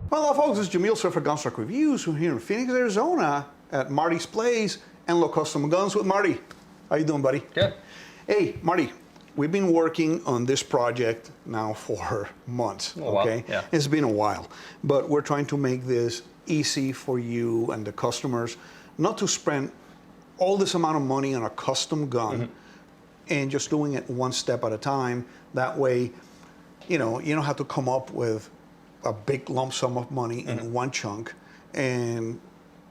Hello folks, it's Jamil Surfer Gunstock Reviews. We're here in Phoenix, Arizona at Marty's place, Enloe Custom Guns with Marty. How you doing, buddy? Good. Hey, Marty, we've been working on this project now for months, okay? Yeah. It's been a while, but we're trying to make this easy for you and the customers, not to spend all this amount of money on a custom gun and just doing it one step at a time. That way, you know, you don't have to come up with a big lump sum of money in one chunk. And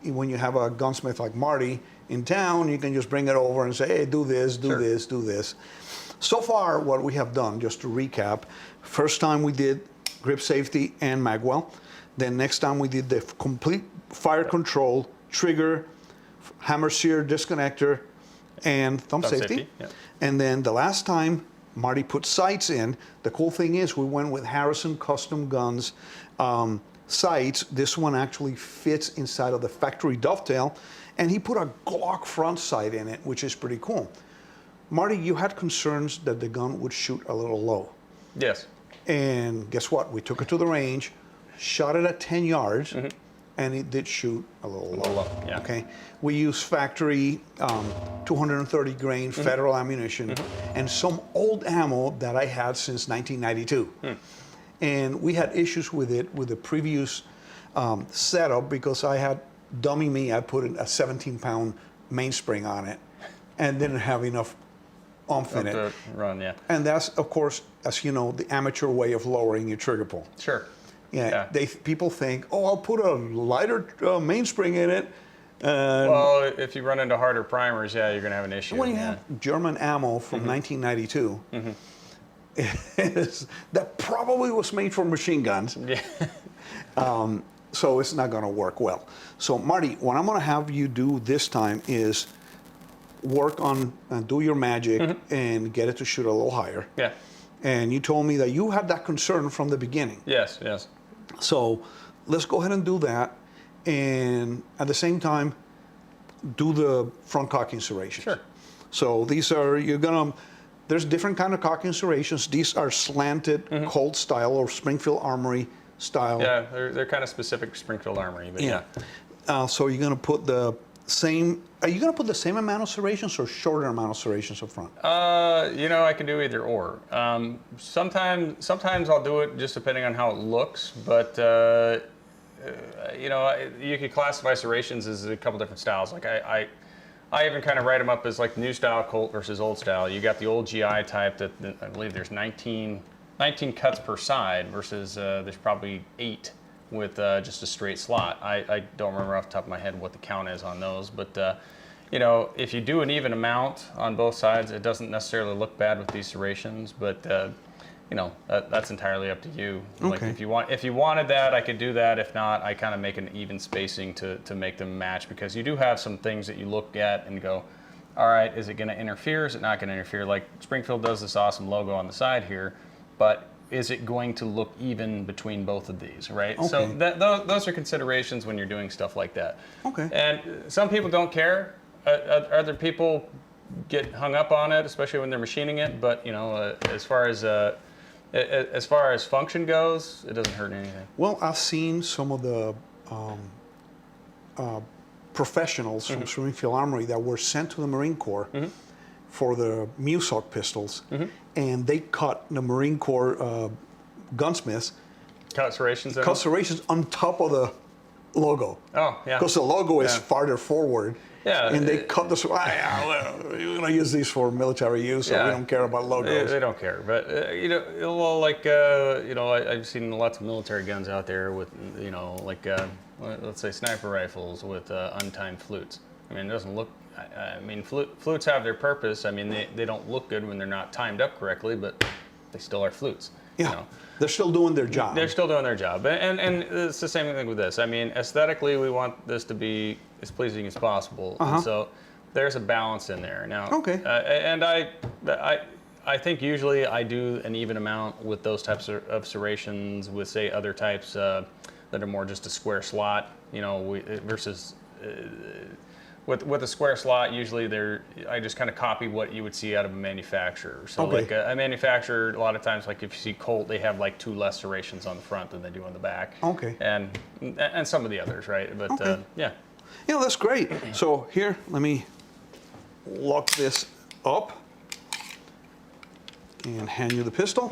when you have a gunsmith like Marty in town, you can just bring it over and say, hey, do this, do this, do this. So far, what we have done, just to recap, first time we did grip safety and magwell. Then next time we did the complete fire control, trigger, hammer sear disconnector, and thumb safety. Yeah. And then the last time, Marty put sights in. The cool thing is we went with Harrison Custom Guns sights. This one actually fits inside of the factory dovetail, and he put a Glock front sight in it, which is pretty cool. Marty, you had concerns that the gun would shoot a little low. Yes. And guess what? We took it to the range, shot it at 10 yards, and it did shoot a little low. Yeah. Okay. We used factory 230 grain federal ammunition and some old ammo that I had since 1992. And we had issues with it with the previous setup because I had, dummy me, I put a 17-pound mainspring on it and didn't have enough oomph in it. Run, yeah. And that's, of course, as you know, the amateur way of lowering your trigger pull. Sure. Yeah. People think, oh, I'll put a lighter mainspring in it. Well, if you run into harder primers, yeah, you're going to have an issue. When you have German ammo from 1992, that probably was made for machine guns. Yeah. So it's not going to work well. So, Marty, what I'm going to have you do this time is work on, do your magic and get it to shoot a little higher. Yeah. And you told me that you had that concern from the beginning. Yes, yes. So let's go ahead and do that. And at the same time, do the front cocking serrations. Sure. So these are, there's different kind of cocking serrations. These are slanted Colt style or Springfield Armory style. Yeah, they're kind of specific to Springfield Armory, but yeah. So you're going to put the same, are you going to put the same amount of serrations or shorter amount of serrations up front? You know, I can do either or. Sometimes I'll do it just depending on how it looks, but you know, you could classify serrations as a couple different styles. Like I even kind of write them up as like new style Colt versus old style. You got the old GI type that I believe there's 19 cuts per side versus there's probably 8 with just a straight slot. I don't remember off the top of my head what the count is on those, but you know, if you do an even amount on both sides, it doesn't necessarily look bad with these serrations, but you know, that's entirely up to you. Like if you wanted that, I could do that. If not, I kind of make an even spacing to make them match, because you do have some things that you look at and go, all right, is it going to interfere? Is it not going to interfere? Like Springfield does this awesome logo on the side here, but is it going to look even between both of these, right? Okay. So those are considerations when you're doing stuff like that. Okay. And some people don't care. Other people get hung up on it, especially when they're machining it. But you know, as far as function goes, it doesn't hurt anything. Well, I've seen some of the professionals from Springfield Armory that were sent to the Marine Corps for the Musoc pistols, and they cut the Marine Corps gunsmiths. Cut serrations On top of the logo. Oh, yeah. Because the logo is farther forward. Yeah. And they cut the, we're going to use these for military use, so we don't care about logos. They don't care. But, you know, well, like, you know, I've seen lots of military guns out there with, you know, like, let's say sniper rifles with untimed flutes. I mean, it doesn't look, I mean, flutes have their purpose. I mean, they don't look good when they're not timed up correctly, but they still are flutes. Yeah, you know? They're still doing their job. They're still doing their job. And it's the same thing with this. I mean, aesthetically, we want this to be as pleasing as possible. And so there's a balance in there. Now, and I think usually I do an even amount with those types of serrations with, say, other types that are more just a square slot, you know, versus With a square slot, usually I just kind of copy what you would see out of a manufacturer. So Okay. like a manufacturer, a lot of times, like if you see Colt, they have like 2 less serrations on the front than they do on the back. Okay. And some of the others, right? But Okay. yeah. Yeah, that's great. So here, let me lock this up and hand you the pistol.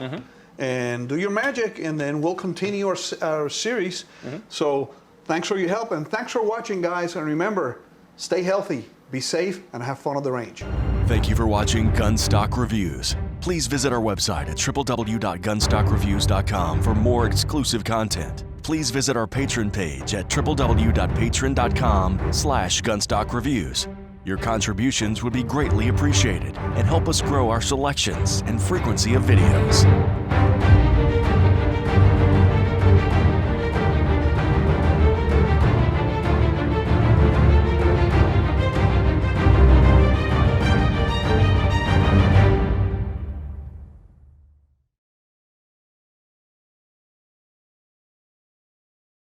And do your magic, and then we'll continue our series. So thanks for your help, and thanks for watching, guys. And remember, stay healthy, be safe, and have fun at the range. Thank you for watching Gunstock Reviews. Please visit our website at www.gunstockreviews.com for more exclusive content. Please visit our Patreon page at www.patreon.com/gunstockreviews. Your contributions would be greatly appreciated and help us grow our selections and frequency of videos.